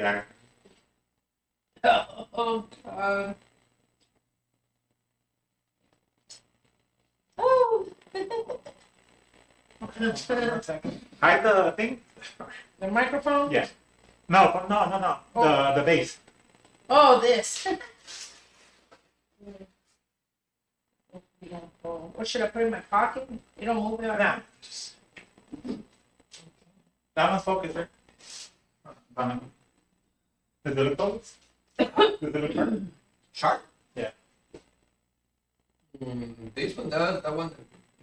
Yeah. Oh, oh. One second. Hide the thing. The microphone? Yeah. No. No. Oh. The base. Oh, this. What should I put in my pocket? You don't move it around. Nah. Just... That one's focused, right? Does it look focused? Does it look sharp? Sharp? Yeah. This one does, that one.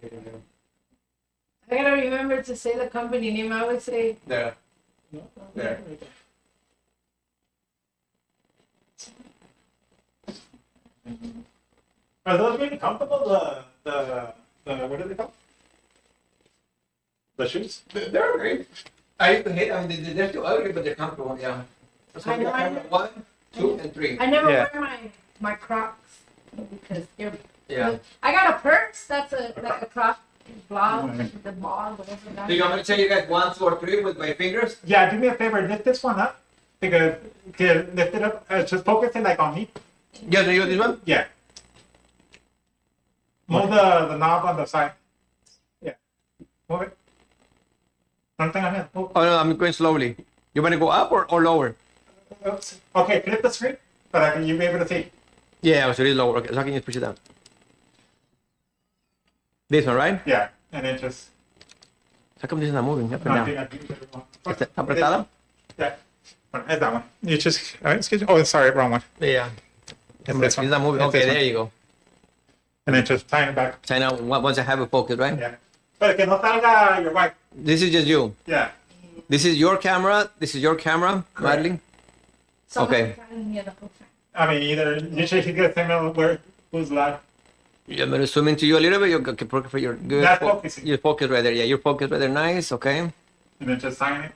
I gotta remember to say the company name. I always say There. No. There. Are those really comfortable? The what are they called? The shoes? They're great. I used to hate them. They're too ugly, but they're comfortable. Yeah. So I know, I know. 1, 2, and 3. I never Yeah. wear my Crocs because they're. Yeah. I got a purse. That's like a Croc blog, the ball, whatever that. Do you want me to tell you guys 1, 2, or 3 with my fingers? Yeah, do me a favor, lift this one up. Because lift it up, just focus it like on me. Yeah, do you this one? Yeah. Move the knob on the side. Yeah. Move it. Something on it. Move. Oh no, I'm going slowly. You want to go up or lower? Oops. Okay, flip the screen, but I can you be able to see. Yeah, so it is lower. Okay, so I can just push it down. This one, right? Yeah, and then just. How come this is not moving? Up and No, down. I think it's the wrong- ¿Está apretada? Yeah. It's that one. You just. Excuse me. Oh, sorry, wrong one. Yeah. It's this It's one. not moving. It's Okay, this there one. you go. And then just tie it back. So now, once I have it focused, right? Yeah. Pero que no salga your wife. This is just you. Yeah. This is your camera. This is your camera, Madeline. Okay. I mean, either usually he gets him where who's live. I'm gonna zoom into you a little bit. You can for your good. That's focusing. Your focus right there. Yeah, your focus right there. Nice. Okay. And then just sign it.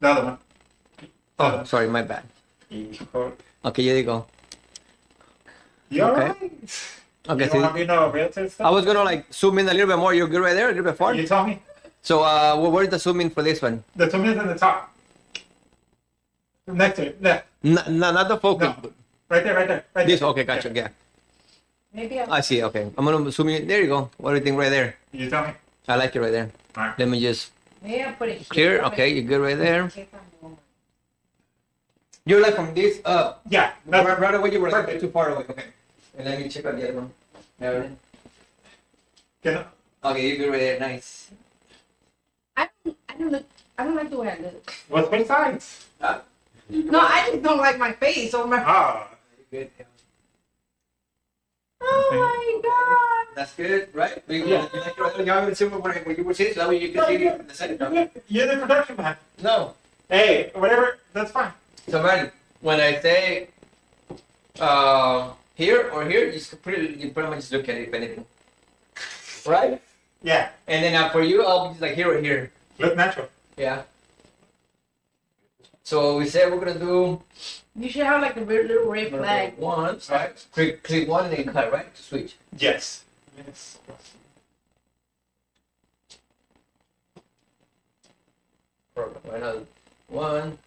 The other one. Oh, sorry, my bad. Okay, here you go. You Okay. alright? Okay, You so want to be no realtor stuff? I was gonna like zoom in a little bit more. You're good right there, a little bit far. You tell me. So, where's the zoom in for this one? The 2 minutes in the top. Next to it. Left. Not the focus. No. Right there, right there. Right This. there. Okay, gotcha. Yeah, Maybe I see. Okay, I'm gonna zoom in. There you go. What do you think right there? You tell me. I like it right there. Alright. Let me just maybe I'll put it clear. Okay, you're good right there. You're like from this up. Yeah. Right away, you were like too far away. Okay. And let me check out the other one. Marilyn. Get Okay, you're good right there. Nice. I don't like the way I look. What's both sides? No, I just don't like my face or my. Ah. Good. Oh my god! That's good, right? You Yeah. like it right there? You haven't seen what you were saying, so that way you can see the second. You're the production man. No. Hey, whatever. That's fine. So man, when I say here or here, you pretty much just look at it if anything. Right? Yeah. And then for you, I'll be just like here or here. Look natural. Yeah. So we said we're gonna do You should have like a weird little red flag. one, right? Click one and then cut, right? To switch. Yes. Yes. Perfect. Right now, 1,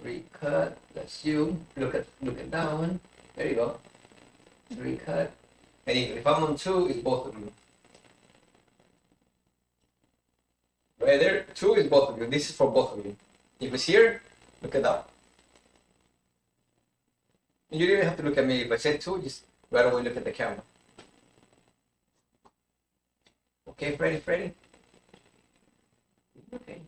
3, cut. That's you. Look at that one. There you go. 3, cut. And if I'm on 2, it's both of you. Right there, 2 is both of you. This is for both of you. If it's here, look at that. You don't even have to look at me. If I say 2, just right away look at the camera. Okay, Freddy? Okay.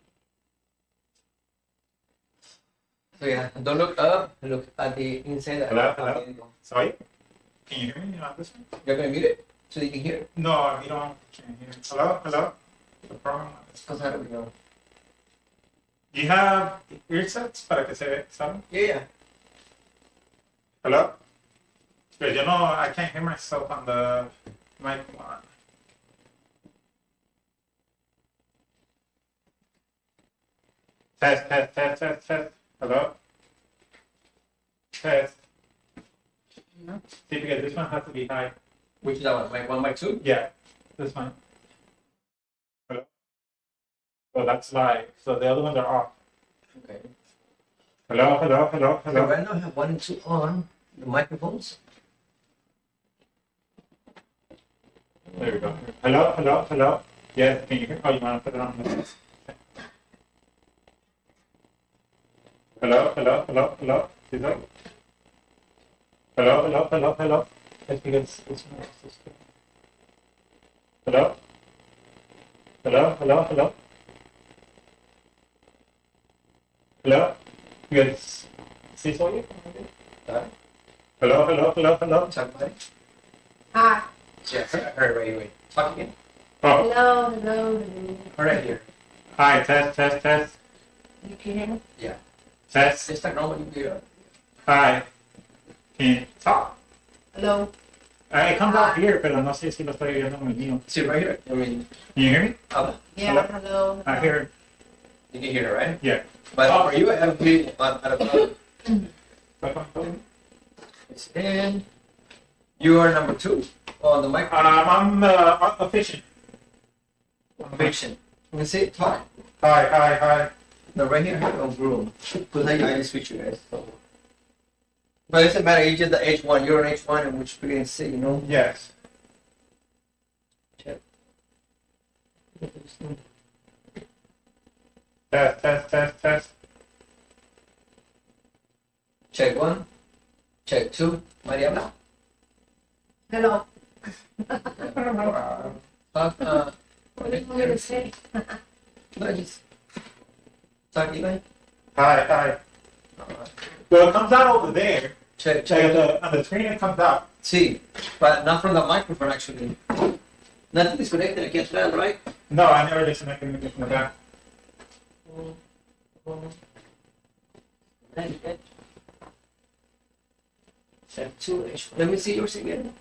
So yeah, don't look up, look at the inside. Hello? Sorry? Can you hear me on this one? You're gonna mute it so you can hear it. No, you don't. Can't hear. Hello? Hello? The problem is- Because how do we know? Do you have earsets para que se salga? Yeah. Hello? Because you know I can't hear myself on the mic. Test. Hello? Test. No. See, because this one has to be high. Which is that one? Mic 1, mic 2? Yeah, this one. Hello? So that's live. So the other ones are off. Okay. Hello, hello, hello, So hello. right now I have 1 and 2 on the microphones. There we go. Hello, hello, hello. Yes, can you hear? Oh, you want to put it on this? Hello, hello, hello, hello. Is that? Hello, hello, hello, hello. Yes, because it's hello, hello, hello, hello. Hello. You guys see something? Hello, hello, hello, hello. Talk about it. Hi. Yeah, I heard right away. Talk again. Oh, Hello, hello, hello. Right here. hi. Test, test, test, You can hear me? test. Just like normal you do. Hi. Can you talk? Hello. It comes out here, pero no sé si lo estoy viendo muy mío. See right here. I mean, Can you hear me? Yeah, Hello? hello. I hear. you can hear it, right? Yeah. But for you, I have here at a It's in. You are number 2 on the microphone. I'm a fishing. Patient. Let me see. Talk. Hi, hi, hi. No, right here, I have on room. Because I just switch you guys. So. But it doesn't matter. You just the H1. You're an H1, and which we can see, you know. Yes. Check. Test, test, test, test. Check 1. Check 2. Mariana. Hello. Talk. What do you want me to say? No, just talk, Eli. Hi, hi. Well, it comes out over there. Check. Check on the screen. It comes out. See, but not from the microphone actually. Nothing is connected. I can't tell, right? No, I never disconnected anything from the back. Check 2. Let me see yours again.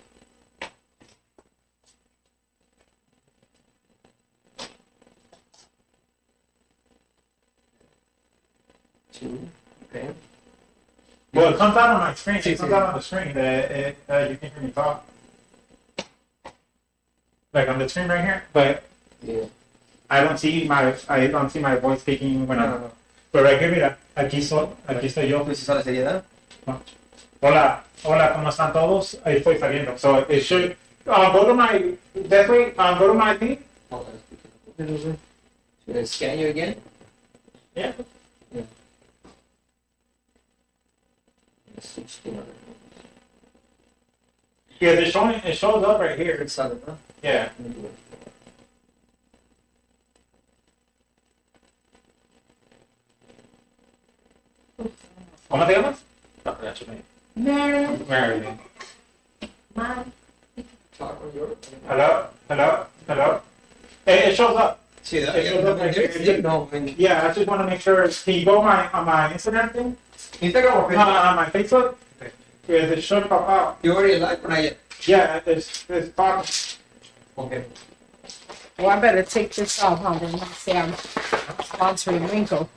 Two. Okay. Well, it comes out on my screen. Sí, It comes sí. out on the screen that you can hear me talk. Like on the screen right here, but Yeah. I don't see my voice speaking when I'm. No. But right here, mira, aquí estoy yo. Pues esa la seriedad. Hola, hola, ¿cómo están todos? Ahí estoy saliendo. So it should go to my that way. Go to my thing. Should I scan you again? Yeah. Let's switch to another. Yeah, it's showing. It shows up right here. It's solid, huh? Yeah. Let me do it. ¿Cómo te llamas? Mary. Mary. My. Talk on your. Hello, hello, hello. It shows up. See that? It shows up right There's here. no, I mean, Yeah, I just want to make sure. Can you go on my Instagram thing? Instagram or No, Facebook? on my Facebook. Okay. Yeah, it should pop out. You already live or not yet? Yeah, it's talking. Okay. Well, I better take this off, huh? Then not say I'm sponsoring Winkle.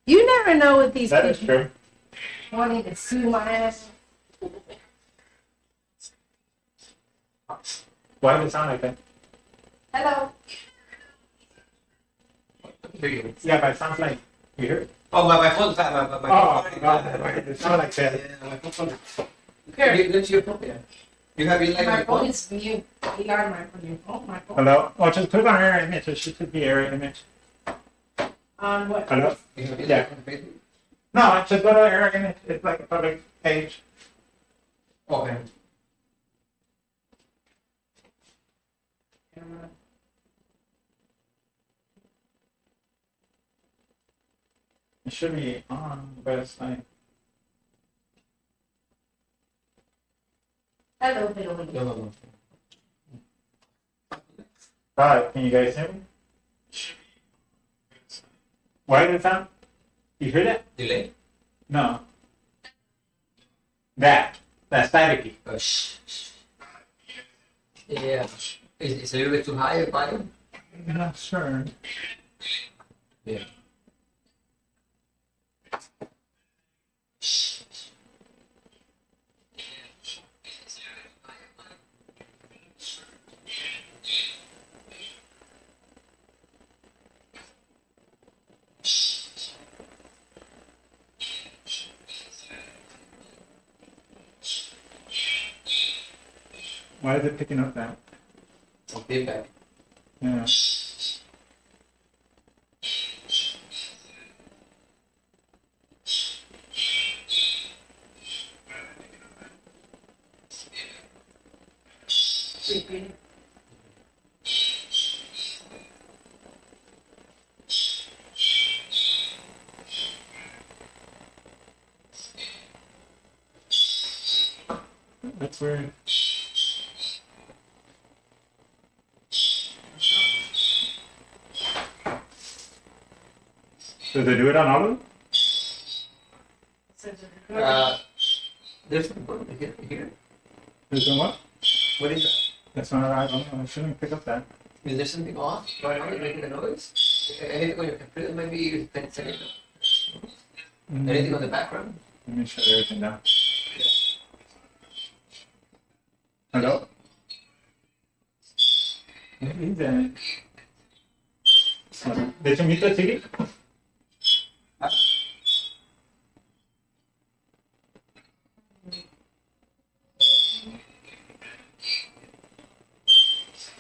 You never know what these That is people true. wanting to sue my ass. Why does it sound like that? Hello. Here you go. Yeah, but it sounds like you hear it. Oh, my phone's fat. My Oh, phone. God, it sounds like that. Yeah, my phone. Here, let's your phone. Yeah. You have your My like phone is mute. You are my phone. My phone. Hello? Oh, just click on error image. It should be error image. On what? Hello? You have your Yeah. like on Facebook? No, just go to error image. It's like a public page. Okay. It should be on, but it's like. Hello, hello. No. Hi, can you guys hear me? Why did it sound? You hear that? Delay. No. That's staticky. Shh. Yeah. It's a little bit too high, volume. I'm not sure. Yeah. Shh. Why is it picking up that? Some feedback. Yeah. Repeat. That's weird. Does it do it on auto? There's one here. Is it what? What is that? That's not right. I don't know. I shouldn't pick up that. Is there something off right now? You're making a noise? Anything on your computer? Maybe you can say it. Anything on the background? Let me shut everything down. Hello? What is that? De hecho, Mito sigue.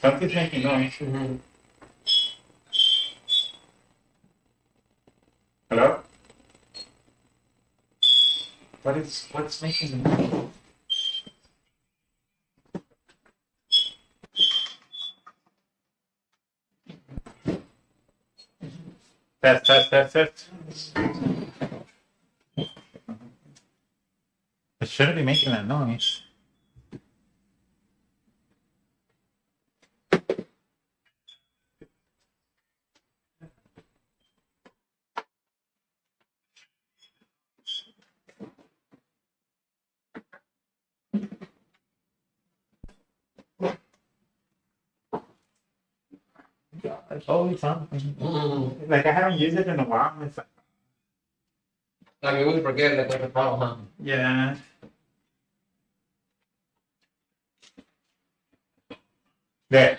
Something's making noise. Hello? What's making noise? Test. It shouldn't be making that noise. It's always something. Like I haven't used it in a while. It's like, Like you would forget that there's a problem, huh? yeah. There.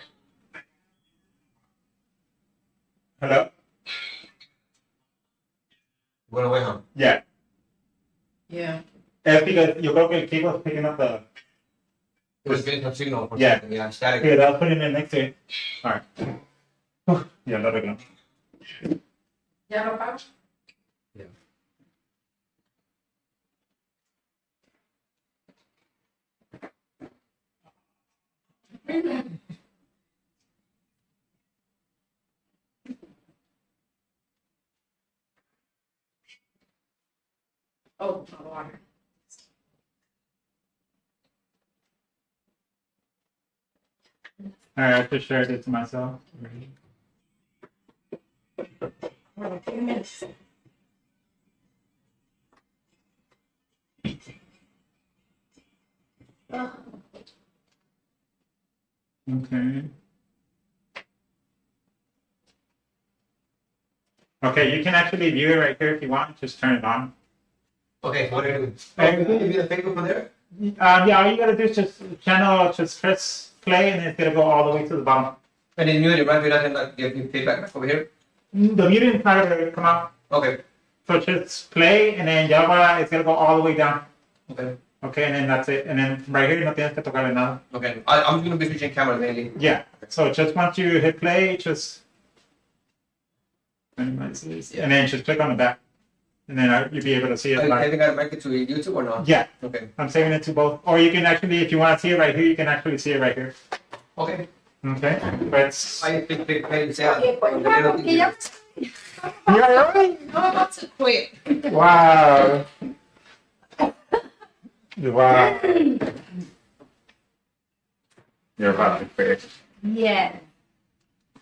Hello? Went away, huh? Yeah. Yeah. Es because yo creo que el keyboard's picking up the. It was getting some signal from Yeah. something. Yeah, static. Here, I'll put it in next to it. Alright. Yeah, lo arreglo. ¿Ya lo pago? Yeah. Oh, my water. Alright, I just shared it to myself. Well, a few minutes. Oh, Okay. Okay, you can actually view it right here if you want. Just turn it on. Okay, what do you do? Hey. Oh, you get a Facebook from there? Yeah, all you gotta do is just channel, just press play, and it's gonna go all the way to the bottom. And then mute it, right? We're not gonna like, give you feedback back over here? The muting is not gonna come out. Okay. So just play, and then Java is gonna go all the way down. Okay. Okay, and then that's it. And then right here, no tienes que tocarle nada. Okay. I'm just gonna be switching cameras mainly. Yeah. So just once you hit play, just minimize this, and then just click on the back, and then you'll be able to see it I live. think I make it to YouTube or not? Yeah, Okay. I'm saving it to both. Or you can actually, if you want to see it right here, you can actually see it right here. Okay. Okay. But it's, I think they play the sound. oye, pues ya, porque ya you're right. no about to quit. Wow. Wow. You're about to quit. Yeah.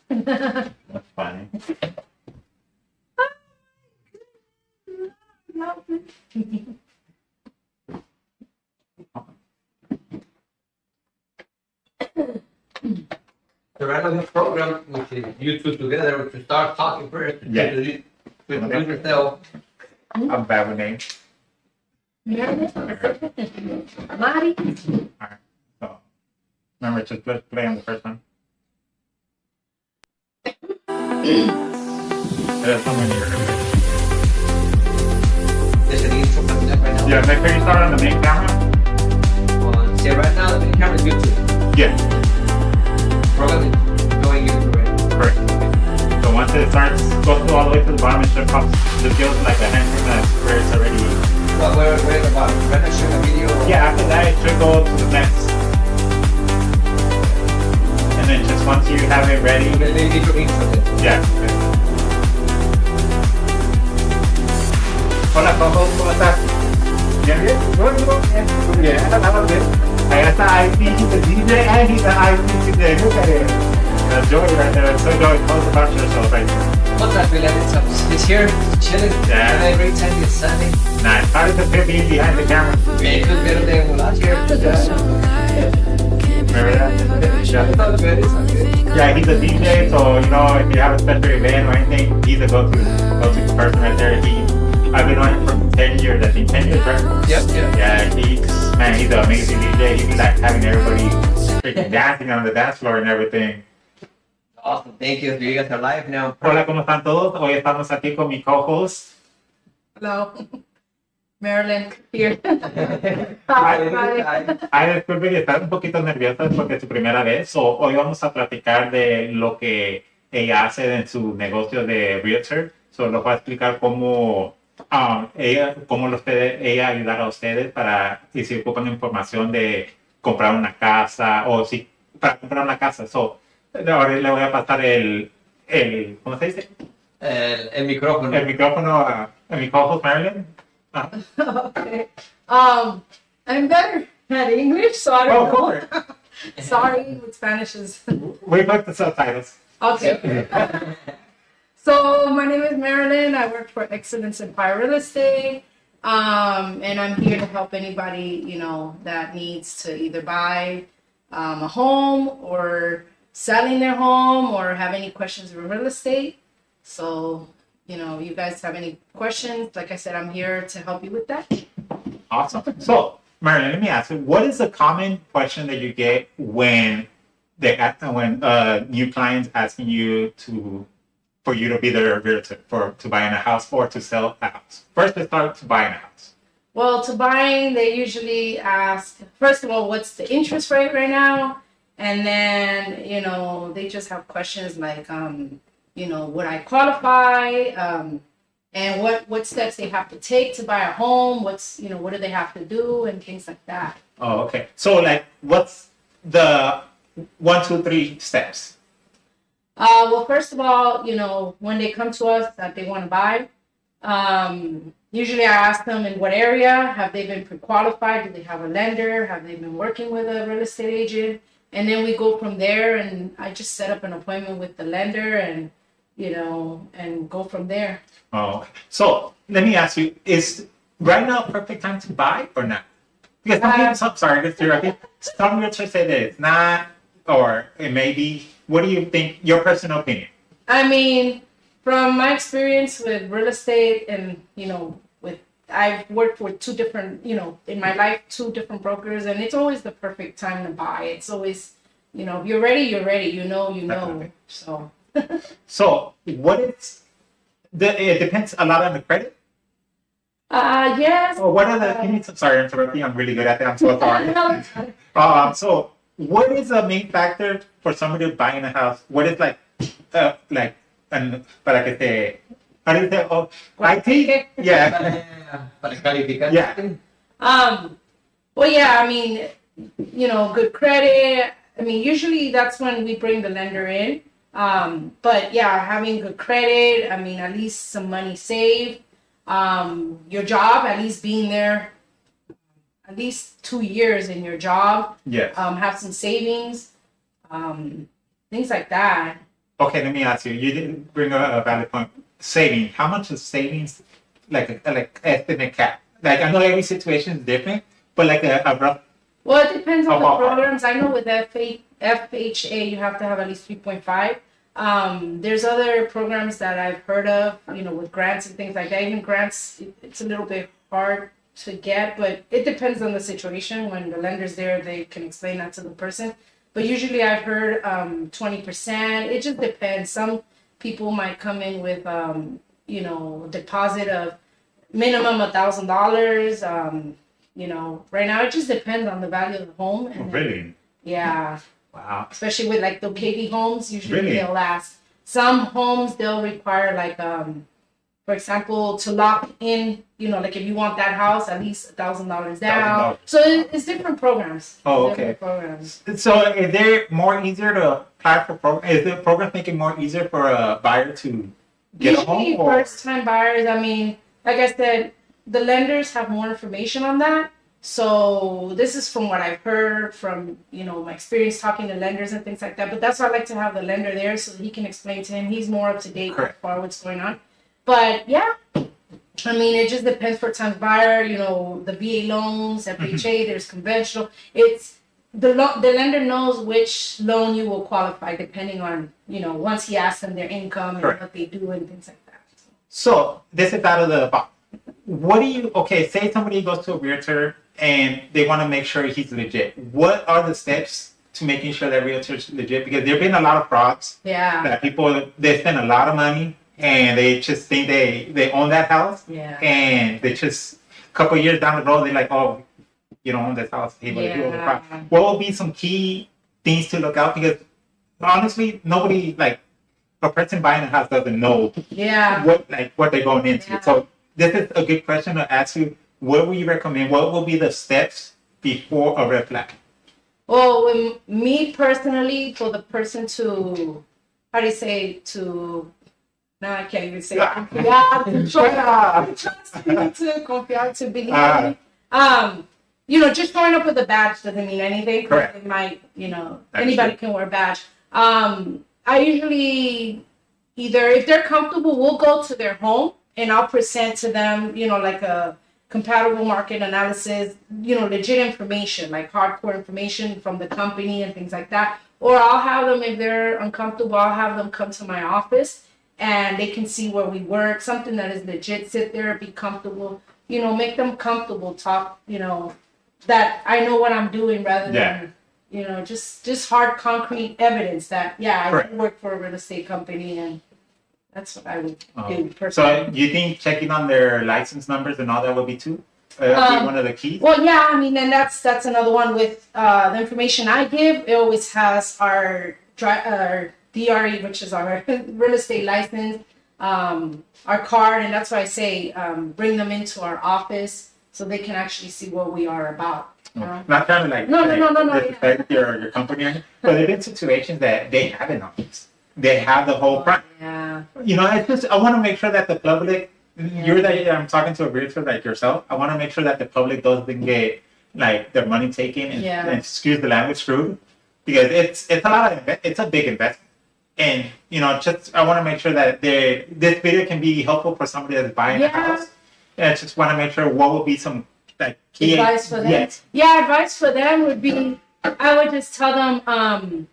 That's funny. So right now this program, which is you two together, to start talking first. Yeah. To introduce yourself. I'm bad with names. Mari. So remember, just play on the first one. There's so many. There's an intro coming up right now. Yeah, make sure you start on the main camera. See, right now the main camera is YouTube. Yeah, program is going into it. correct. So once it starts, goes through all the way to the bottom, it should pop the deals like a handprint that's where it's already. Well, we're the bottom. We're not showing a video. Yeah, after that, it should go to the next. And then just once you have it ready, They need to input it. yeah. Hola, Coco, ¿cómo estás? Bien, bien. Yeah, that was it. I got the IP, he's the DJ, and he's the IP today. Look at it. That's Joey right there. So Joey, tell us about yourself right there. What's that? We let it He's here, chilling. Yeah. And every time it's Sunday. Nice. How does it feel being behind the camera? It could be the last year. Remember that? It's all good. It's all good. Yeah, he's a DJ, so you know if you have a special event or anything, he's a go-to person right there. I've been on him for 10 years, I think 10 years, right? Yep. Yeah, he's an amazing DJ. He's like having everybody freaking dancing on the dance floor and everything. Awesome. Thank you. You guys are live now. Hola, ¿cómo están todos? Hoy estamos aquí con mi co-host. Hello. Marilyn here. Ay, disculpen, están un poquito nerviosas porque es su primera vez. Hoy vamos a platicar de lo que ella hace en su negocio de realtor. Nos va a explicar cómo ella ayudar a ustedes para y si ocupan información de comprar una casa o si para comprar una casa. Ahora le voy a pasar el ¿cómo se dice? El micrófono. El micrófono a mi co-host Marilyn. Okay. I'm better at English, so I don't know. Cool. Sorry, with Spanish is. We put the subtitles. Okay. So my name is Marilyn. I work for Excellence Empire Real Estate. And I'm here to help anybody, that needs to either buy a home or selling their home or have any questions with real estate. So, you guys have any questions, like I said, I'm here to help you with that. Awesome. So, Marilyn, let me ask you, what is a common question that you get when new clients asking you for you to be their realtor to buy in a house or to sell a house? First, let's start to buying a house. Well, to buying, they usually ask, first of all, what's the interest rate right now? And then, they just have questions like, would I qualify? And what steps they have to take to buy a home? What do they have to do and things like that. Oh, okay. So, what's the 1, 2, 3 steps? Well, first of all, when they come to us that they want to buy, usually I ask them in what area, have they been pre-qualified? Do they have a lender? Have they been working with a real estate agent? And then we go from there and I just set up an appointment with the lender and, and go from there. Oh, okay. So, let me ask you, is right now a perfect time to buy or not? Because some realtors say that it's not, or it may be. What do you think, your personal opinion? I mean, from my experience with real estate and, I've worked with two different brokers, and it's always the perfect time to buy. It's always, if you're ready, you're ready. Definitely. So. So, it depends a lot on the credit? Yes. Oh, what are the, sorry, I'm interrupting. I'm really good at that. I'm so sorry. So, what is the main factor for somebody buying a house? What is para que te, how do you say, IT? Yeah. Para calificar. Yeah. Well, yeah, I mean, good credit. I mean, usually that's when we bring the lender in. But yeah, having good credit, I mean, at least some money saved. Your job, at least being there at least 2 years in your job. Yes. Have some savings, things like that. Okay, let me ask you. You didn't bring a valid point. Saving. How much is savings? Like estimate cap. I know every situation is different, but a rough. Well, it depends on the ballpark. programs. I know with FHA, you have to have at least 3.5. There's other programs that I've heard of, with grants and things like that. Even grants, it's a little bit hard to get, but it depends on the situation. When the lender's there, they can explain that to the person. But usually I've heard 20%. It just depends. Some people might come in with, deposit of minimum $1,000. Right now it just depends on the value of the home. And Really? Yeah. Wow. Especially with like the KV homes, usually Really? they'll last. Some homes they'll require like for example, to lock in, like if you want that house, at least $1,000 down. $1,000. So it's different programs. Oh, Different okay. programs. So is there more easier to apply for program? Is the program making more easier for a buyer to get a home? Usually Or? first time buyers, I mean, like I said, the lenders have more information on that. So this is from what I've heard from, my experience talking to lenders and things like that. But that's why I like to have the lender there so that he can explain to him. He's more up to date as Correct. far what's going on. But yeah, I mean, it just depends for time buyer, the VA loans, FHA, there's conventional. It's the lender knows which loan you will qualify depending on, once he asks them their income and Correct. what they do and things like that. So this is out of the box. What do you, say somebody goes to a realtor and they want to make sure he's legit. What are the steps to making sure that realtor is legit? Because there have been a lot of frauds Yeah. that people, they spend a lot of money and they just think they own that house. Yeah. And they just, a couple of years down the road, they're like, oh, you don't own this house. Hey, but you own the Yeah. property. What will be some key things to look out? Because honestly, nobody, like, a person buying a house doesn't know Yeah. what they're going into. Yeah. So this is a good question to ask you. What would you recommend? What will be the steps before a red flag? Well, with me personally, for the person to, how do you say, no, I can't even say it. Confiar, to trust me, to confiar, to believe in me. Just showing up with a badge doesn't mean anything. Correct. It might, That's anybody true. can wear a badge. I usually either, if they're comfortable, we'll go to their home and I'll present to them, like a compatible market analysis, legit information, like hardcore information from the company and things like that. Or I'll have them, if they're uncomfortable, I'll have them come to my office and they can see where we work, something that is legit, sit there, be comfortable, make them comfortable, talk, that I know what I'm doing rather than, just hard concrete evidence that, I Correct. work for a real estate company and that's what I would do So personally. you think checking on their license numbers and all that would be too? Be one of the keys? Well, yeah, I mean, and that's another one with the information I give. It always has our DRE, which is our real estate license, our card, and that's why I say bring them into our office so they can actually see what we are about. Not trying to No, disrespect your company, or anything, but there have been situations that they have an office. They have the whole front. Yeah. It's just, I want to make sure that the public, I'm talking to a realtor like yourself, I want to make sure that the public doesn't get like their money taken and excuse the language, screwed, because it's a lot of, it's a big investment. And, I want to make sure that this video can be helpful for somebody that's buying a house. And I just want to make sure what will be some like key Advice for them? Yes. Yeah, advice for them would be, I would just tell them,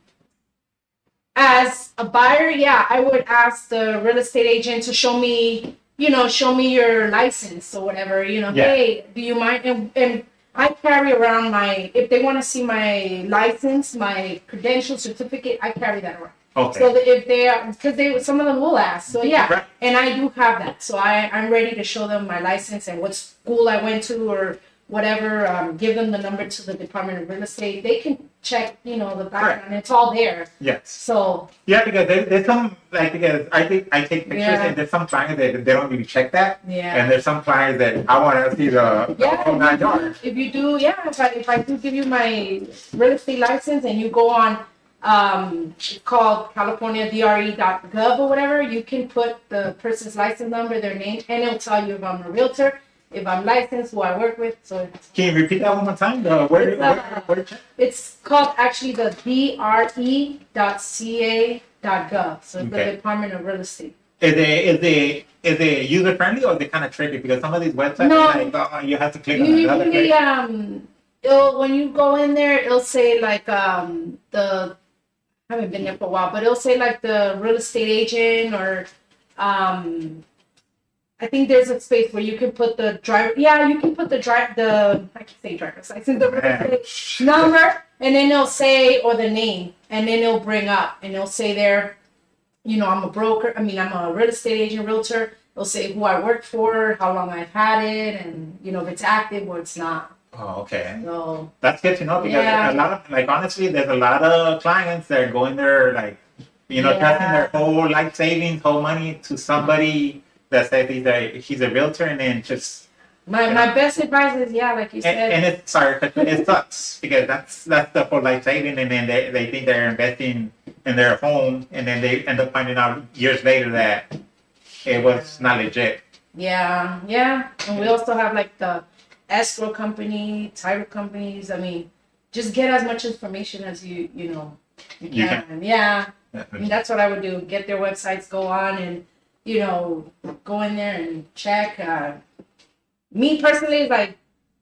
as a buyer, I would ask the real estate agent to show me your license or whatever, hey, do you mind? And I carry around if they want to see my license, my credential certificate, I carry that around. Okay. So that if because some of them will ask. So Right. and I do have that. So I'm ready to show them my license and what school I went to or whatever. Give them the number to the Department of Real Estate. They can check, the background. Correct. It's all there. Yes. So Because there's some, because I take pictures and there's some clients that they don't really check that. And there's some clients that I want to see the whole 9 yards. if you do, if I do give you my real estate license and you go on, it's called CaliforniaDRE.gov or whatever, you can put the person's license number, their name, and it'll tell you if I'm a realtor, if I'm licensed, who I work with. So Can you repeat that one more time? Where to check? it's called actually the DRE.ca.gov. So it's the Okay. Department of Real Estate. Is it user friendly or is it kind of tricky? Because some of these websites, No. you have to click on another Usually, place. when you go in there, it'll say like I haven't been there for a while, but it'll say like the real estate agent or I think there's a space where you can put the driver. Yeah, you can put the I can say driver's license, the real estate number, and then it'll say or the name, and then it'll bring up and it'll say there, I'm a broker. I'm a real estate agent, realtor. It'll say who I work for, how long I've had it, and if it's active or it's not. Oh, okay. So That's good to know because Yeah. a lot of, like, honestly, there's a lot of clients that are going there, like, trusting their whole life savings, whole money to somebody that says he's a realtor, and then just, my best advice is, yeah, like you said, and it's, sorry, but it sucks because that's the whole life saving, and then they think they're investing in their home, and then they end up finding out years later that it was not legit. yeah, and we also have like the escrow company, title companies. I mean, just get as much information as you You can. Yeah, I mean that's what I would do. Get their websites, go on, and go in there and check. Me personally, like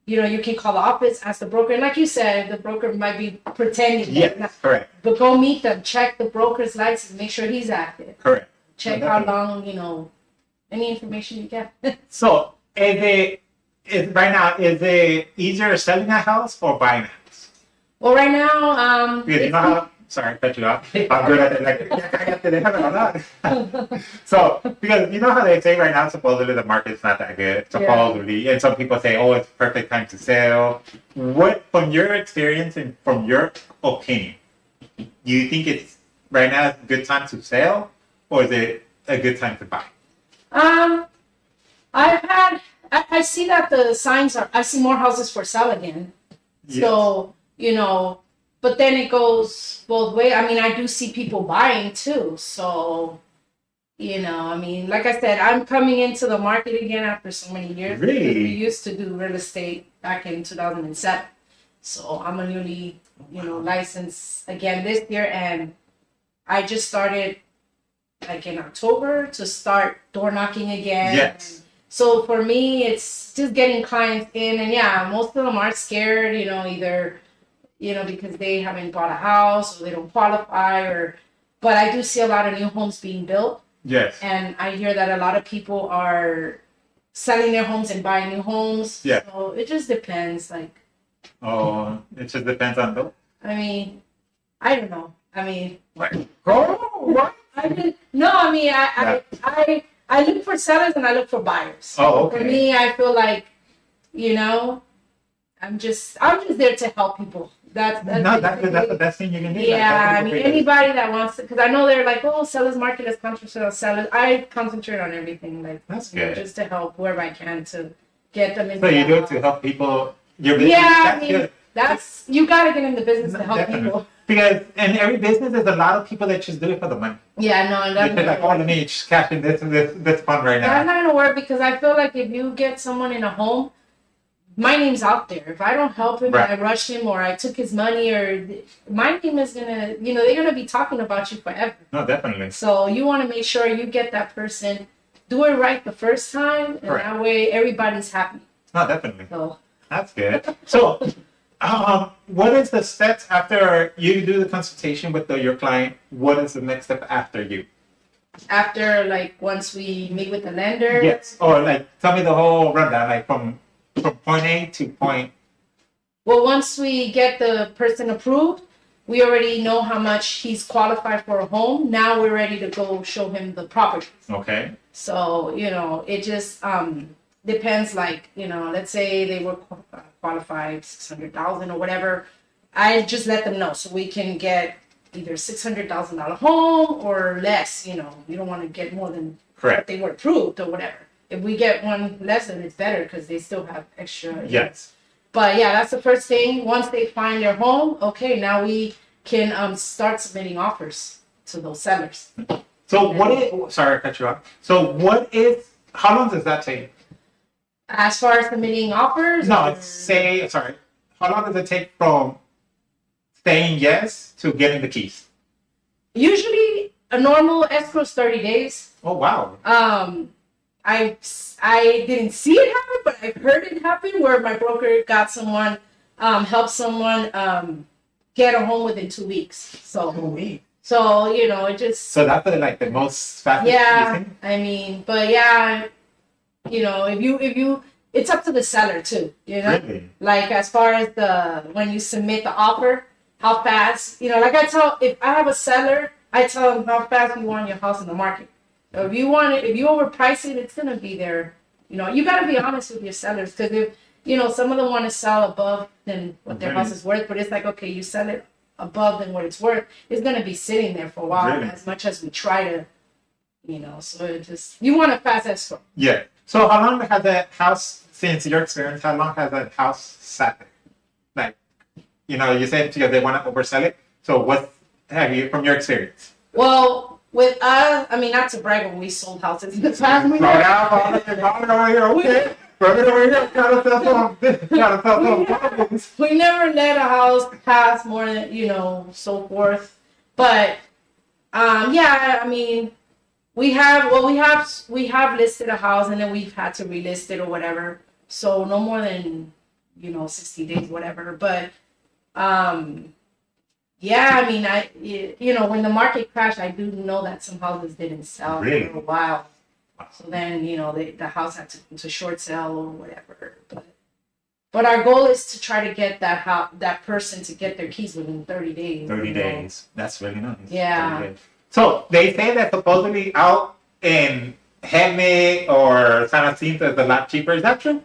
you can call the office, ask the broker, and like you said, the broker might be pretending. Yes, correct, But go meet them, check the broker's license, make sure he's active. correct. Check No, how definitely. long, any information you get. So, right now, is it easier selling a house or buying a house? Well, right now, Because you know how, sorry, I cut you off. I'm good at it. Like, ya cállate, déjame hablar. So, because you know how they say right now, supposedly the market's not that good, supposedly. And some people say, oh, it's perfect time to sell. What, from your experience and from your opinion, do you think it's right now a good time to sell or is it a good time to buy? I see that the signs I see more houses for sale again. So, but then it goes both ways. I mean, I do see people buying too. So, I mean, like I said, I'm coming into the market again after so many years. Really? Because we used to do real estate back in 2007. So I'm a newly, licensed again this year. And I just started like in October to start door knocking again. Yes. So for me, it's just getting clients in, and yeah, most of them are scared, either, because they haven't bought a house or they don't qualify, but I do see a lot of new homes being built, Yes. and I hear that a lot of people are selling their homes and buying new homes. Yeah. So it just depends. Like, Oh, it just depends on the. I mean, I don't know. I mean, What? I look for sellers and I look for buyers. Oh, okay. For me, I feel like, I'm just there to help people. That's the best thing you can do. yeah. I mean, anybody that wants to, because I know they're like, oh, sellers market is controversial. Sellers, I concentrate on everything, like That's good. just to help whoever I can to get them in. So you do it to help people. Your business. Yeah, That's I mean, good. that's you gotta get in the business to help Definitely. people. Because in every business, there's a lot of people that just do it for the money. Yeah, no, They're just like, oh, let me just cash in this fund right That's now. not gonna work because I feel like if you get someone in a home, my name's out there. If I don't help him Right. and I rushed him or I took his money my name is gonna, they're gonna be talking about you forever. No, definitely. So you want to make sure you get that person, do it right the first time, and Correct. that way everybody's happy. No, definitely. So That's good. So, what is the steps after you do the consultation with your client? What is the next step after you? after once we meet with the lender, Yes. Or tell me the whole rundown, from point A to point. well, once we get the person approved, we already know how much he's qualified for a home. Now we're ready to go show him the property. Okay. So, it just depends, let's say they were qualified 600,000 or whatever. I just let them know so we can get either $600,000 home or less, you don't want to get more than what Correct. they were approved or whatever. If we get one less, then it's better because they still have extra. Yes. But yeah, that's the first thing. Once they find their home, okay, now we can start submitting offers to those sellers. So sorry, I cut you off. So how long does that take? As far as submitting offers? No, or- sorry. How long does it take from saying yes to getting the keys? Usually a normal escrow is 30 days. Oh, wow. I didn't see it happen, but I've heard it happen where my broker got someone, helped someone get a home within 2 weeks. So it just So that's the most fastest yeah. thing? I mean, but yeah, if you, it's up to the seller too. Really? Like as far as when you submit the offer, how fast, if I have a seller, I tell them how fast you want your house in the market. So if you overprice it, it's gonna be there. You gotta be honest with your sellers because some of them want to sell above than what their house is worth, but it's like, okay, you sell it above than what it's worth, it's going to be sitting there for a while, Really? as much as we try to, so it just, you want a fast escrow. Yeah. So how long has that house, since your experience, how long has that house sat there? Like, you said because they want to oversell it. So what have you, from your experience? Well, with us, I mean, not to brag when we sold houses in the past, we Slow down, over here, okay. Bring it over here, gotta sell some problems. we never let a house pass more than, so forth. But, yeah, I mean, we have listed a house and then we've had to relist it or whatever. So no more than, 60 days, whatever. But, yeah, I mean, when the market crashed, I do know that some houses didn't sell Really? for a while. So then, the house had to short sell or whatever. But our goal is to try to get that person to get their keys within 30 days. 30 days. That's really nice. Yeah. Very good. So they say that supposedly out in Hemi or San Jacinto is a lot cheaper. Is that true?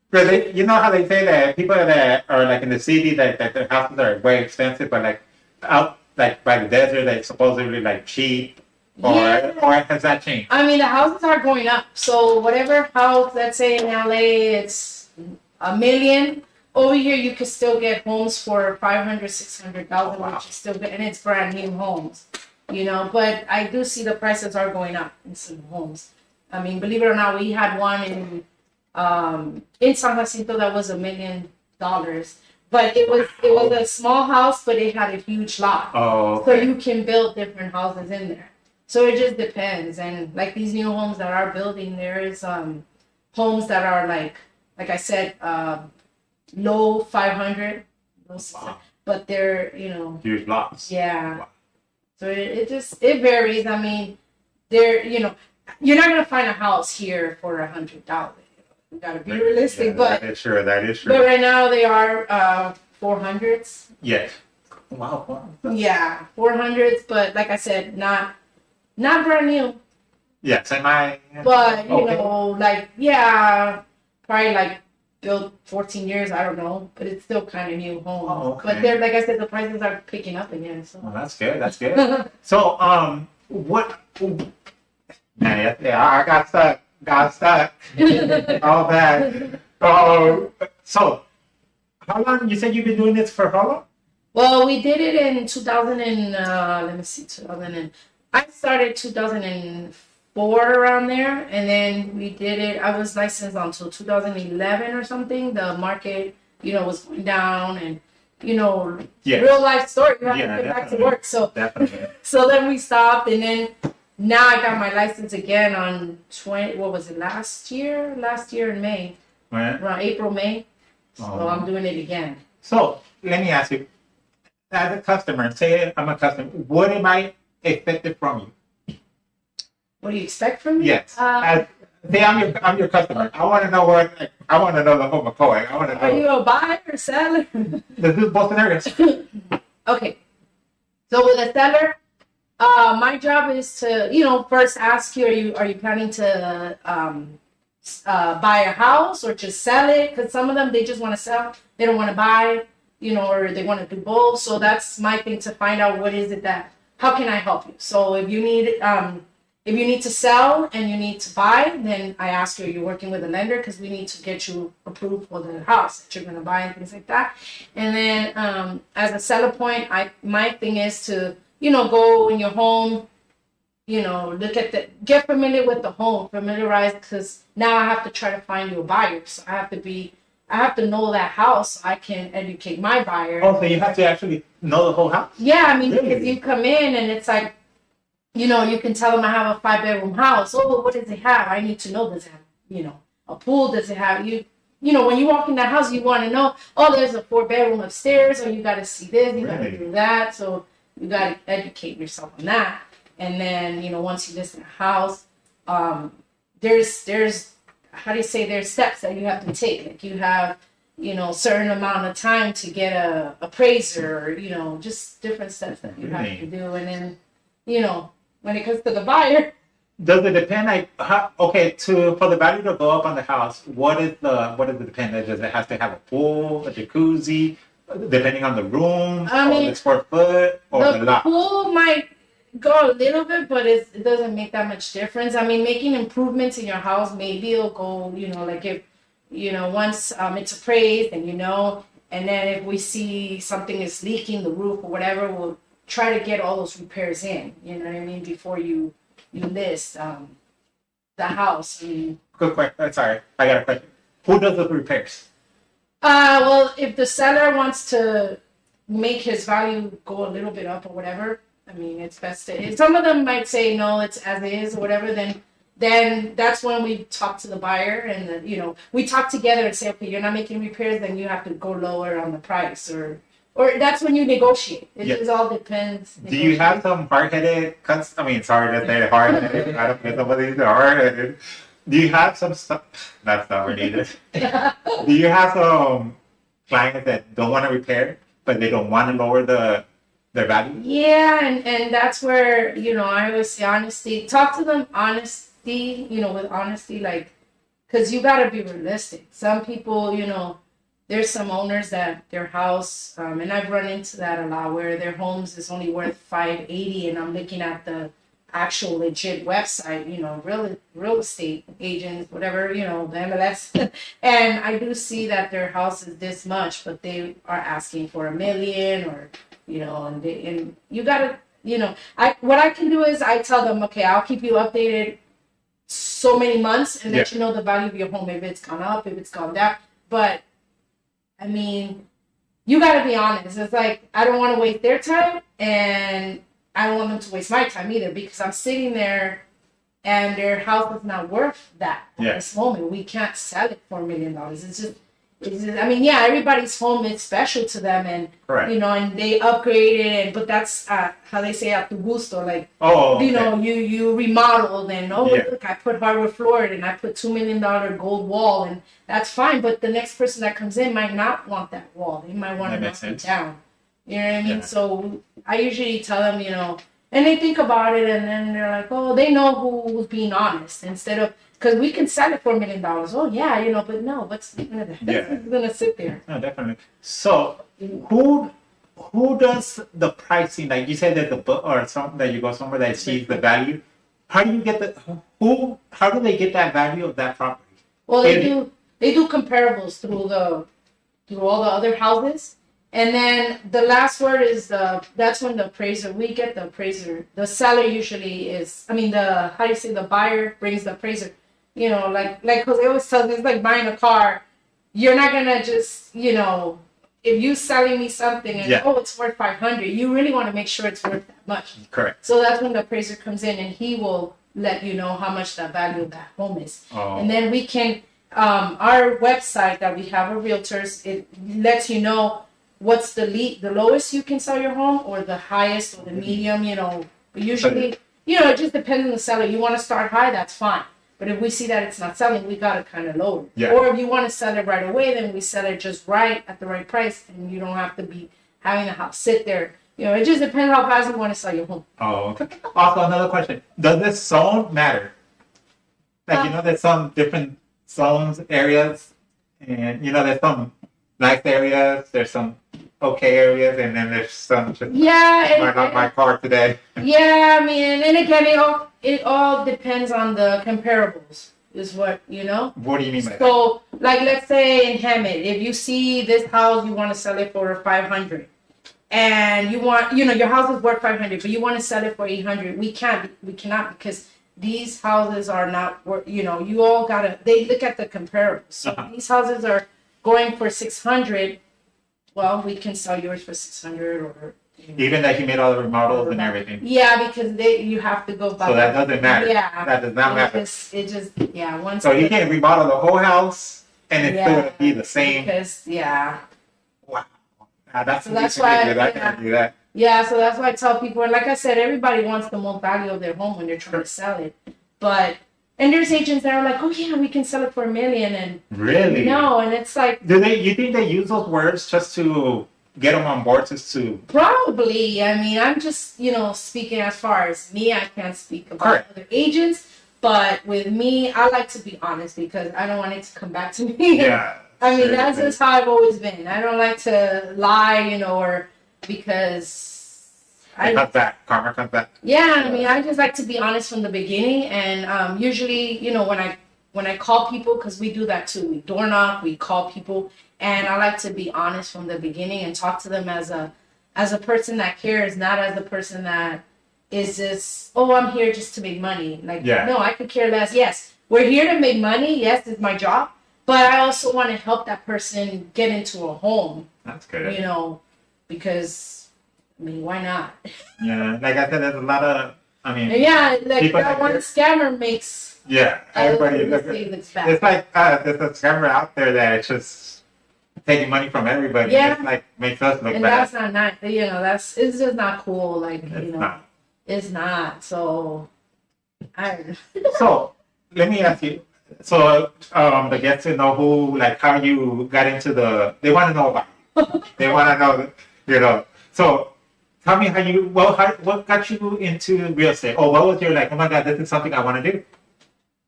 Because you know how they say that people that are like in the city that their houses are way expensive, but like out like by the desert they supposedly like cheap. Or has that changed? I mean, the houses are going up. So whatever house, let's say in LA, it's $1 million. Over here, you could still get homes for $500,000, $600,000, wow. which is still good, and it's brand new homes. But I do see the prices are going up in some homes. I mean, believe it or not, we had one in San Jacinto that was $1 million, but it was a small house, but it had a huge lot. Oh, So okay. you can build different houses in there. So it just depends. And like these new homes that are building, there is homes that are like I said, low 500, low 600, Wow. but they're, Huge lots. yeah. Wow. So it varies. I mean, you're not gonna find a house here for $100. You gotta be realistic, Yeah, but that is true. That is true. but right now they are 400s. Yes. Wow. Wow. Yeah, 400s. But like I said, not brand new. Yeah, semi. But Okay. probably like built 14 years. I don't know, but it's still kind of new homes. Oh, okay. But they're like I said, the prices are picking up again. So Well, that's good. That's good. So, what? Man, yeah, I got stuck. All bad. Oh, so how long? You said you've been doing this for how long? well, we did it in 2000 and let me see, 2000 and I started 2004 around there, and then we did it. I was licensed until 2011 or something. The market, was going down, and Yes. real life story. You have Yeah, to get back to definitely. work. So Definitely. So then we stopped, and then now I got my license again on last year in May, Right. around April, May. So Oh. I'm doing it again. So let me ask you, as a customer, say I'm a customer, what am I expected from you? What do you expect from me? Yes. Say I'm your customer. I want to know I want to know the whole McCoy. I want to Are you know. a buyer or seller? This is both scenarios. Okay. So with a seller, my job is to, first ask you, are you planning to buy a house or just sell it? Because some of them, they just want to sell. They don't want to buy, or they want to do both. So that's my thing, to find out what is it how can I help you? So if you need to sell and you need to buy, then I ask you, are you working with a lender? Because we need to get you approved for the house that you're going to buy and things like that. And then as a seller point, my thing is to, go in your home, get familiar with the home, familiarize, because now I have to try to find you a buyer. So I have to know that house so I can educate my buyer. Oh, so you have to actually know the whole house? Yeah, I mean, Really? because you come in and it's like, you can tell them I have a 5-bedroom house. Oh, but what does it have? I need to know, does it have, a pool? Does it have, when you walk in that house, you want to know, oh, there's a 4-bedroom upstairs, or you got to see this, you got to Really? do that. So you got to educate yourself on that. And then, once you list in a house, there's, how do you say, there's steps that you have to take. Like you have, certain amount of time to get a appraiser, just different steps that you have to do. And then, when it comes to the buyer, does it depend? Like, okay, for the value to go up on the house, what does it depend? Does it have to have a pool, a jacuzzi, depending on the room, I or mean, the square foot, or the the lot? pool might go a little bit, but it doesn't make that much difference. I mean, making improvements in your house, maybe it'll go, like if, once it's appraised and and then if we see something is leaking, the roof or whatever, we'll try to get all those repairs in, you know what I mean, before you list the house. I mean, Good question. Sorry, I got a question. Who does the repairs? well, if the seller wants to make his value go a little bit up or whatever, I mean, it's best to. Some of them might say no, it's as is or whatever. Then that's when we talk to the buyer and we talk together and say, okay, you're not making repairs, then you have to go lower on the price or that's when you negotiate. It just all depends. Do you have some hard-headed cuts? I mean, sorry to say hard-headed. I don't get some of these are hard-headed. Do you have some stuff? That's not needed. Do you have some clients that don't want to repair, but they don't want to lower their value? Yeah, and that's where I always say honesty. Talk to them honesty. With honesty, like, because you gotta be realistic. Some people, there's some owners that their house, and I've run into that a lot, where their homes is only worth $580, and I'm looking at the actual legit website, real estate agents, whatever, the MLS, and I do see that their house is this much, but they are asking for $1 million or, and you gotta, what I can do is I tell them, okay, I'll keep you updated so many months and let you know the value of your home, if it's gone up, if it's gone down, but I mean, you got to be honest. It's like, I don't want to waste their time and I don't want them to waste my time either, because I'm sitting there and their house is not worth that at this moment. We can't sell it for $1 million. It's just, I mean, yeah, everybody's home is special to them and, and they upgrade it, but that's how they say at tu gusto, like, you remodeled and, look, I put hardwood floor and I put $2 million gold wall and that's fine, but the next person that comes in might not want that wall. They might want to knock it down. You know what I mean? Yeah. So I usually tell them, and they think about it and then they're like, oh, they know who's being honest instead of, because we can sell it for $1 million. Oh yeah, but no, what's gonna sit there? No, definitely. So who does the pricing? Like you said, there's a book or something that you go somewhere that sees the value. How do you get how do they get that value of that property? Well, they do comparables through all the other houses. And then the last word is that's when the appraiser, we get the appraiser. The seller usually is, the buyer brings the appraiser. Like Jose always tells me, it's like buying a car. You're not gonna just, if you selling me something and it's worth $500, you really want to make sure it's worth that much. Correct. So that's when the appraiser comes in and he will let you know how much the value of that home is. Oh. And then we can, our website that we have of realtors, it lets you know what's the lowest you can sell your home or the highest or the medium, usually, it just depends on the seller. You want to start high, that's fine. But if we see that it's not selling, we got to kind of lower it. Yeah. Or if you want to sell it right away, then we sell it just right at the right price and you don't have to be having the house sit there. It just depends how fast you want to sell your home. Oh, okay. Also, another question. Does this zone matter? Like, there's some different zones, areas, and, there's some nice areas, there's some okay areas, and then there's some just not my car today. Yeah, and again, it all depends on the comparables, is what, What do you mean by that? So, like, let's say in Hammond, if you see this house, you want to sell it for $500, and you want, your house is worth $500, but you want to sell it for $800, we cannot, because these houses are not worth, you all gotta, they look at the comparables. So these houses are going for $600, well, we can sell yours for $600 or even that he made all the remodels and everything. Yeah, because you have to go by. So that doesn't matter. Yeah, that does not matter. It just once. So he can remodel the whole house and it's still gonna be the same. Because wow, that's why I can't do that. Yeah, so that's why I tell people, and like I said, everybody wants the most value of their home when they're trying to sell it, and there's agents that are like, oh yeah, we can sell it for $1 million, and really, no, and it's like, you think they use those words just to get them on board just to Probably. I mean, I'm just, speaking as far as me. I can't speak about Correct. other agents. But with me, I like to be honest because I don't want it to come back to me. yeah. I mean, that's seriously. just how I've always been. I don't like to lie, or because It comes back. Karma comes back. yeah, I mean, I just like to be honest from the beginning. And usually, when I call people, because we do that too. We door knock, we call people, and I like to be honest from the beginning and talk to them as a person that cares, not as a person that is just, oh, I'm here just to make money. Like, Yeah. no, I could care less. Yes, we're here to make money. Yes, it's my job. But I also want to help that person get into a home, That's good. because, I mean, why not? Yeah, like I said, there's a lot of. I mean, And yeah, like People that like one you. scammer makes yeah, everybody. everybody looks bad. It's like there's a scammer out there that is just taking money from everybody. Yeah. It's like makes us look And bad. that's not nice. It's just not cool. Like, It's not. it's not. So, I don't know. So let me ask you. So the get to know who, like how you got into they want to know about you. They want to know, So tell me what got you into real estate? Or what was your like? Oh my God, this is something I want to do.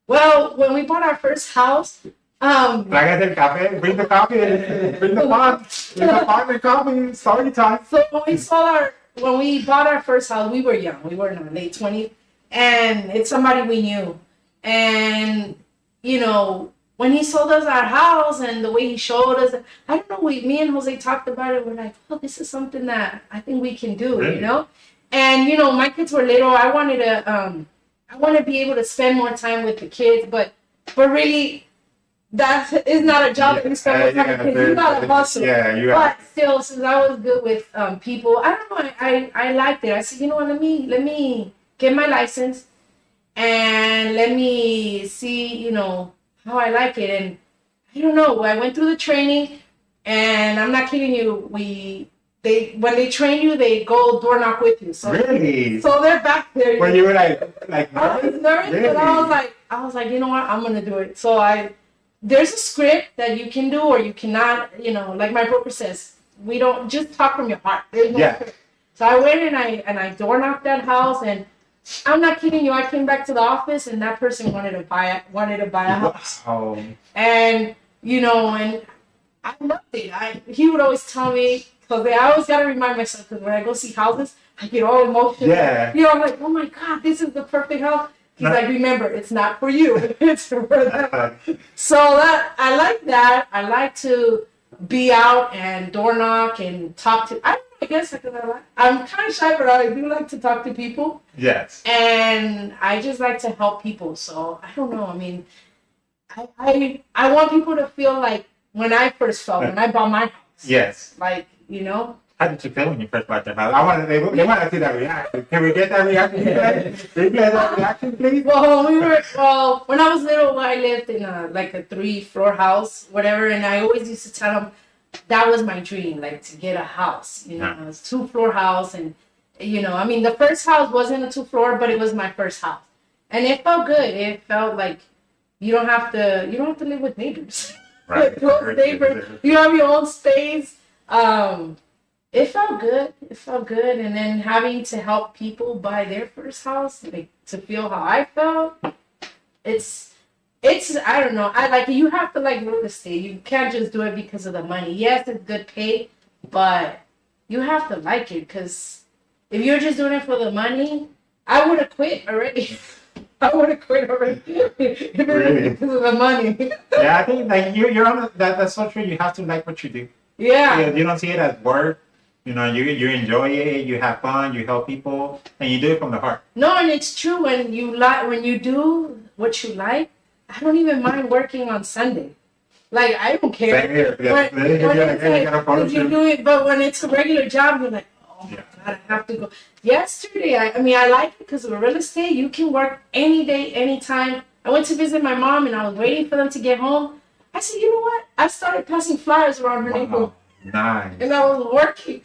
Well, when we bought our first house, Like I said, cafe. Bring the coffee. Bring the pot. Bring the pot and coffee. Story time. so when we bought our first house, we were young. We were in our late 20s, and it's somebody we knew. And when he sold us our house and the way he showed us, I don't know, me and Jose talked about it. We're like, oh, this is something that I think we can do, Really? And my kids were little. I want to be able to spend more time with the kids, but really, that is not a job that you spend more time with kids. You gotta hustle. Yeah, you But still, since I was good with people, I don't know. I liked it. I said, you know what? Let me get my license, and let me see, how I like it. And I don't know. I went through the training, and I'm not kidding you. When they train you, they go door knock with you. So Really? so they're back there. When you were like I was nervous, Really? but I was like, you know what? I'm gonna do it. So there's a script that you can do or you cannot. Like my broker says, we don't just talk from your heart. There's no Yeah. script. So I went and I door knocked that house, and I'm not kidding you. I came back to the office, and that person wanted to buy a house, Oh, and and I loved it. He would always tell me, because I always gotta remind myself, because when I go see houses, I get all emotional. yeah. I'm like, oh my God, this is the perfect house. He's No. like, remember, it's not for you. It's for them. Uh, So I like that. I like to be out and door knock and talk to. I guess I'm kind of shy, but I do like to talk to people, yes. and I just like to help people. So I don't know. I mean, I want people to feel like when I first felt when I bought my house. Yes. Like How did you feel when you first bought your house? They want to see that reaction. Can we get that reaction? Replay that reaction, please? Well, when I was little, I lived in a 3-floor house, whatever, and I always used to tell them that was my dream, like to get a house. Yeah. It was 2-floor house, and I mean, the first house wasn't a 2-floor, but it was my first house, and it felt good. It felt like you don't have to live with neighbors. Right. Close neighbors. You have your own space. It felt good. And then having to help people buy their first house, like to feel how I felt, it's I don't know. I like it. You have to like real estate. You can't just do it because of the money. Yes, it's good pay, but you have to like it, because if you're just doing it for the money, I would have quit already. I would have quit already if it Really? was because of the money. Yeah, I think like you're on that's so true. You have to like what you do. Yeah. You don't see it as work. You enjoy it. You have fun. You help people, and you do it from the heart. No, and it's true when you do what you like. I don't even mind working on Sunday. Like, I don't care. Same here. Yeah. When it's You got a photo if you shoot. do it, but when it's a regular job, you're like, oh my Yeah. God, I have to go. Yesterday, I like it because with real estate, you can work any day, anytime. I went to visit my mom, and I was waiting for them to get home. I said, you know what? I started passing flyers around her neighborhood. Wow. Nice. And I was working.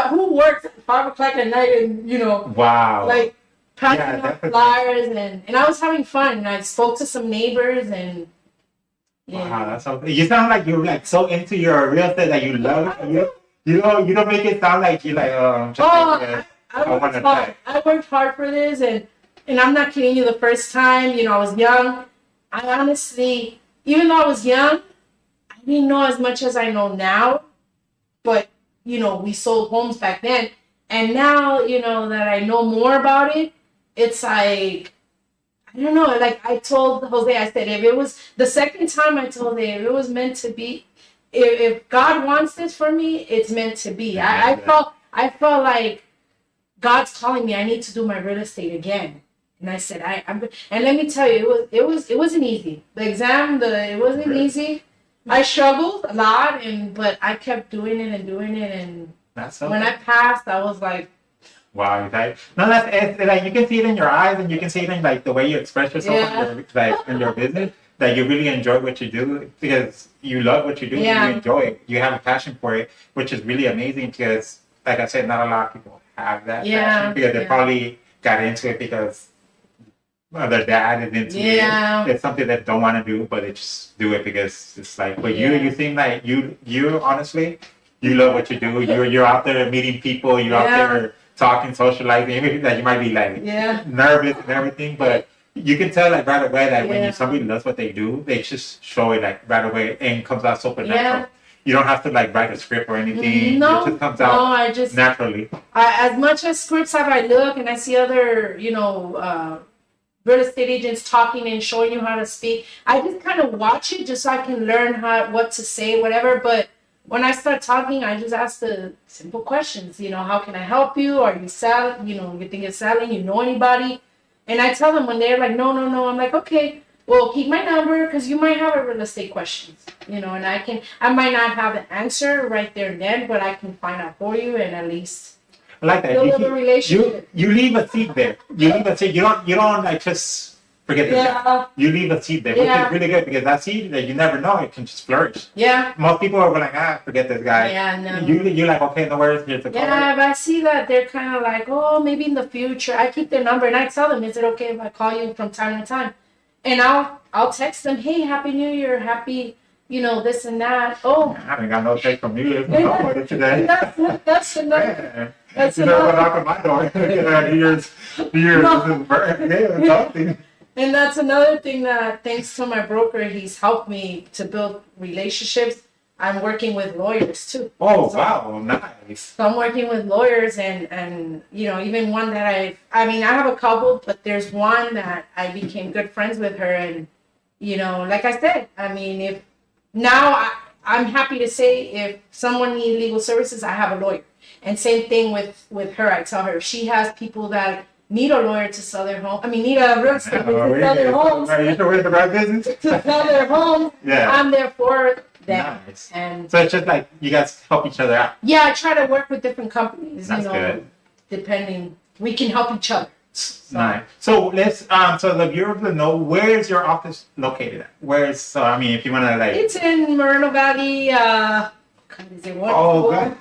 Who works at 5 o'clock at night and, Wow. like passing Yeah, out definitely. flyers, and I was having fun, and I spoke to some neighbors, and Wow, that's so. You sound like you're like so into your real estate that you love it. You don't make it sound like you like just Oh, I I worked wanna hard. try. I worked hard for this, and I'm not kidding you. The first time, I was young. I honestly, even though I was young, I didn't know as much as I know now. But we sold homes back then, and now that I know more about it, it's like I don't know. Like I told Jose, I said if it was the second time I told him if it was meant to be, if God wants this for me, it's meant to be. I felt like God's calling me. I need to do my real estate again. And I said, I'm. And let me tell you, it wasn't easy. The exam, it wasn't Really? easy. I struggled a lot, but I kept doing it, and That's when something. I passed, I was like, Wow, you guys. No, that's it's, like you can see it in your eyes, and you can see it in like the way you express yourself Yeah. in your, like in your business. That you really enjoy what you do because you love what you do. Yeah. And you enjoy it. You have a passion for it, which is really amazing. Because, like I said, not a lot of people have that Yeah, passion because they yeah. probably got into it because their dad is into Yeah. it. It's something that don't want to do, but they just do it because it's like. But Yeah. you seem like you honestly, you love what you do. You're out there meeting people. You're out Yeah. there talking, socializing. Even that you might be like yeah, nervous and everything, but you can tell like right away that when Yeah. somebody loves what they do, they just show it like right away and it comes out super natural. Yeah. You don't have to like write a script or anything. no, It just comes no. out I just naturally. as much as scripts have I look and I see other, real estate agents talking and showing you how to speak, I just kind of watch it just so I can learn what to say, whatever. But when I start talking, I just ask the simple questions. How can I help you? Are you selling? You think you're selling? You know anybody? And I tell them when they're like, no, no, no. I'm like, okay, well, keep my number because you might have a real estate questions. And I might not have the answer right there and then, but I can find out for you and at least I like that. build up a relationship. You leave a seed there. You leave a seed. You don't like just forget this guy. Yeah, You leave a seed there, which Yeah. is really good because that seed that you never know, it can just flourish. yeah, Most people are like, forget this guy. yeah, no. You're like, okay, no worries, here's the card. Yeah, but I see that they're kind of like, oh, maybe in the future. I keep their number and I tell them, is it okay if I call you from time to time? And I'll text them, hey, happy New Year, happy, this and that. Oh, I haven't got no text from you. Nobody today. that's another. Yeah. That's You never another. knock on my door. New Year's No. birthday, something. And that's another thing that, thanks to my broker, he's helped me to build relationships. I'm working with lawyers too. Oh, So- wow, nice. So I'm working with lawyers and even one that I have a couple, but there's one that I became good friends with her. And, like I said, if now I'm happy to say if someone needs legal services, I have a lawyer. And same thing with her. I tell her if she has people that need a lawyer to sell their home. Need a real estate agent to sell their homes. Are you sure we're in the right business? To sell their homes, Yeah. I'm there for them. Nice. And So it's just like you guys help each other out. yeah, I try to work with different companies. That's good. Depending, we can help each other. Nice. So let's so the viewers will know where's your office located at. Where's if you wanna like It's in Moreno Valley. Is it one? oh good.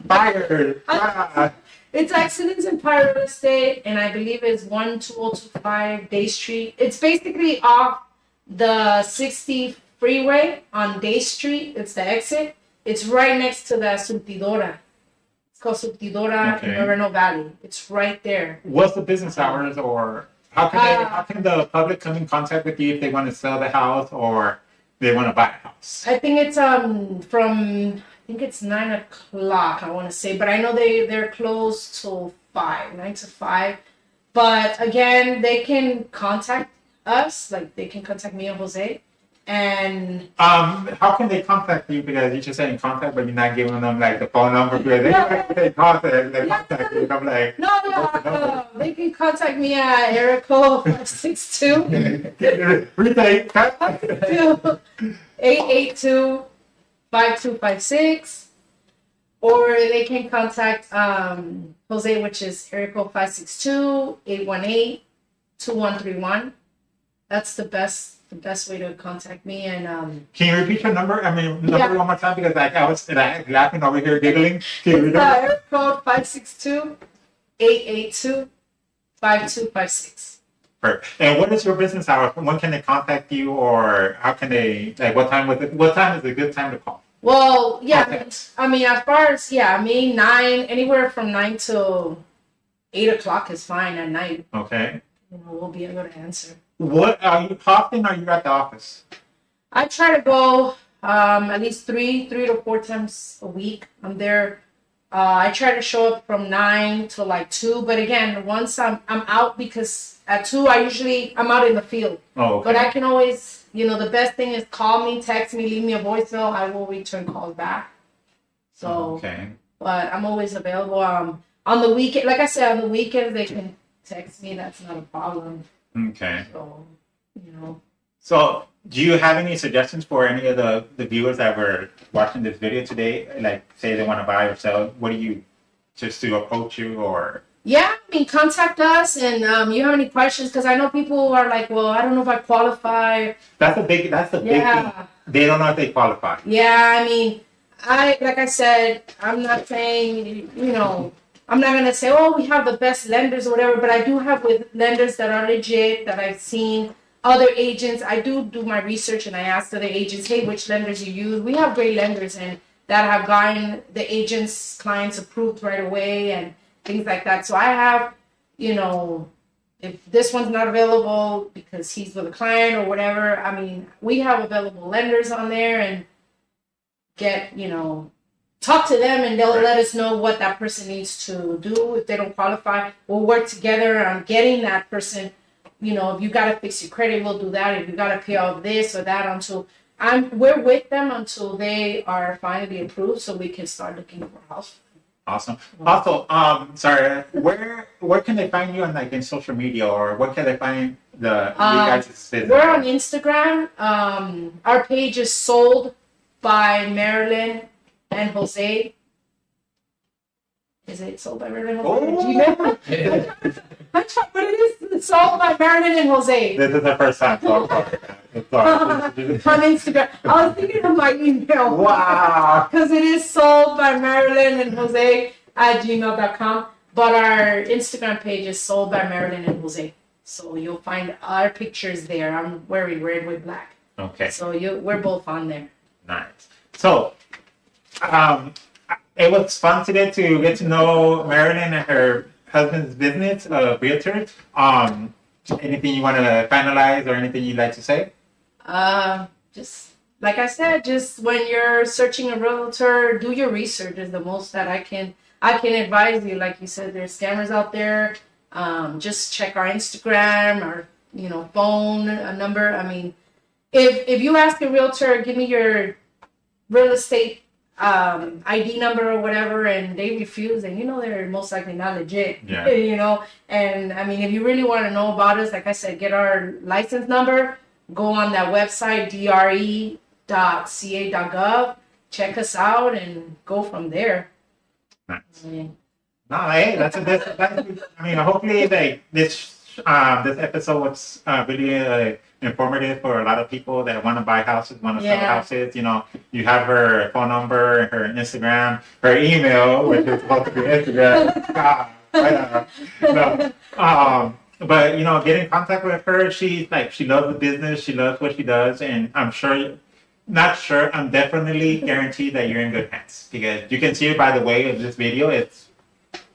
Fire. Ah. It's Excellence Empire Real Estate, and I believe it's 12025 Day Street. It's basically off the 60 freeway on Day Street. It's the exit. It's right next to the Surtidora. It's called Surtidora Okay. in Moreno Valley. It's right there. What's the business hours or how can the public come in contact with you if they want to sell the house or they want to buy a house? I think it's from I think it's 9 o'clock. I want to say, but I know they're closed till 9 to 5. But again, they can contact us. Like they can contact me and Jose. And How can they contact you? Because you're just saying contact, but you're not giving them like the phone number because they contact you. And I'm like, no, they can contact me at Erico 562 retake. 882-5256, or they can contact Jose, which is Erico 562-818-2131. That's the best way to contact me. And Can you repeat your number? Number Yeah. one more time because I was laughing over here giggling. Can you it's read it? Eric code 562-882-5256. Perfect. And what is your business hours? When can they contact you, or how can they? Like, what time is a good time to call? Well, yeah, Okay. I mean, as far as, yeah, I mean, anywhere from 9 till 8 o'clock is fine at night. Okay. We'll be able to answer. How often are you at the office? I try to go at least three to four times a week. I'm there. I try to show up from 9 to like 2, but again, once I'm out, because at 2 I'm out in the field. Oh, okay. But I can always, the best thing is call me, text me, leave me a voicemail. I will return calls back. So, Okay. but I'm always available. On the weekend, like I said, on the weekends they can text me. That's not a problem. Okay. So, So, do you have any suggestions for any of the viewers that were watching this video today? Like, say they want to buy or sell, what do you, just to approach you or? Yeah, I mean, contact us, and you have any questions? Because I know people are like, well, I don't know if I qualify. That's the big Yeah. thing. They don't know if they qualify. Yeah, I mean, like I said, I'm not saying, I'm not gonna say, oh, we have the best lenders or whatever, but I do have with lenders that are legit, that I've seen. Other agents, I do my research, and I ask other agents, hey, which lenders you use. We have great lenders and that have gotten the agents' clients approved right away and things like that. So I have, if this one's not available because he's with a client or whatever, I mean, we have available lenders on there, and get, talk to them, and they'll let us know what that person needs to do. If they don't qualify, we'll work together on getting that person. If you gotta fix your credit, we'll do that. If you gotta pay off this or that, we're with them until they are finally approved, so we can start looking for a house. Awesome. Also, sorry, where can they find you on, like, in social media, or where can they find you guys' business? We're on Instagram. Our page is Sold by Marilyn and Jose. Is it Sold by Marilyn and Jose? Oh. Gmail? That's what it is. It's Sold by Marilyn and Jose. This is the first time, so I'm sorry. On Instagram. I was thinking of my email. Wow. Because it is Sold by Marilyn and Jose at gmail.com. But our Instagram page is Sold by Marilyn and Jose. So you'll find our pictures there. I'm wearing red with black. Okay. So we're both on there. Nice. So, it was fun today to get to know Marilyn and her husband's business, realtor. Anything you want to finalize or anything you'd like to say? Just like I said, just when you're searching a realtor, do your research is the most that I can advise you. Like you said, there's scammers out there. Just check our Instagram or phone number. I mean, if you ask a realtor, give me your real estate ID number or whatever, and they refuse, and they're most likely not legit. Yeah. And I mean, if you really want to know about us, like I said, get our license number, go on that website, dre.ca.gov, check us out, and go from there. Nice. I mean, No, hey, hopefully, like, this episode was really informative for a lot of people that want to buy houses, want to sell houses. You have her phone number, her Instagram, her email, which is supposed to be Instagram. But get in contact with her. She loves the business. She loves what she does, and I'm definitely guaranteed that you're in good hands, because you can see it by the way of this video. It's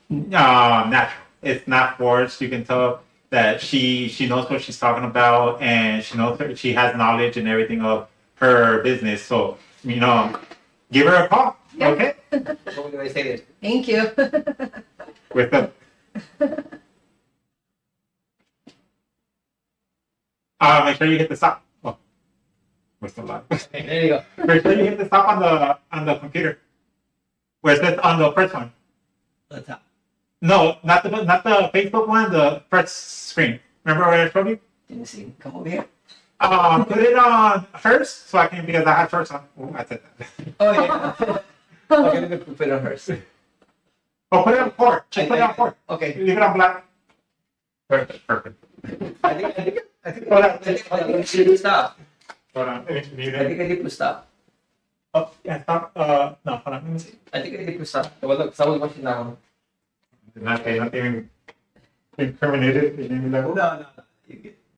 natural. It's not forced. You can tell that she knows what she's talking about, and she has knowledge and everything of her business. So, give her a call. Yeah. Okay? What do I say this? thank you. With the make sure you hit the stop. Oh, we're still live. There you go. Make sure you hit the stop on the computer. Where it says on the first one. The top. No, not the Facebook one. The first screen. Remember what I showed you? Let me see. Come over here. Put it on hers so I can, because I have shorts on. Oh, I said that. Oh, yeah. Okay, let me put it on hers. Oh, put it on port. Just put it on port. Okay. Leave it on black. Perfect. I think Hold on. I need to stop. Hold on. I think I need to stop. Oh, yeah, stop. No, hold on. Let me see. I think I need to stop. Well, look, someone's watching that one. Nothing incriminated. You didn't be like, No. You get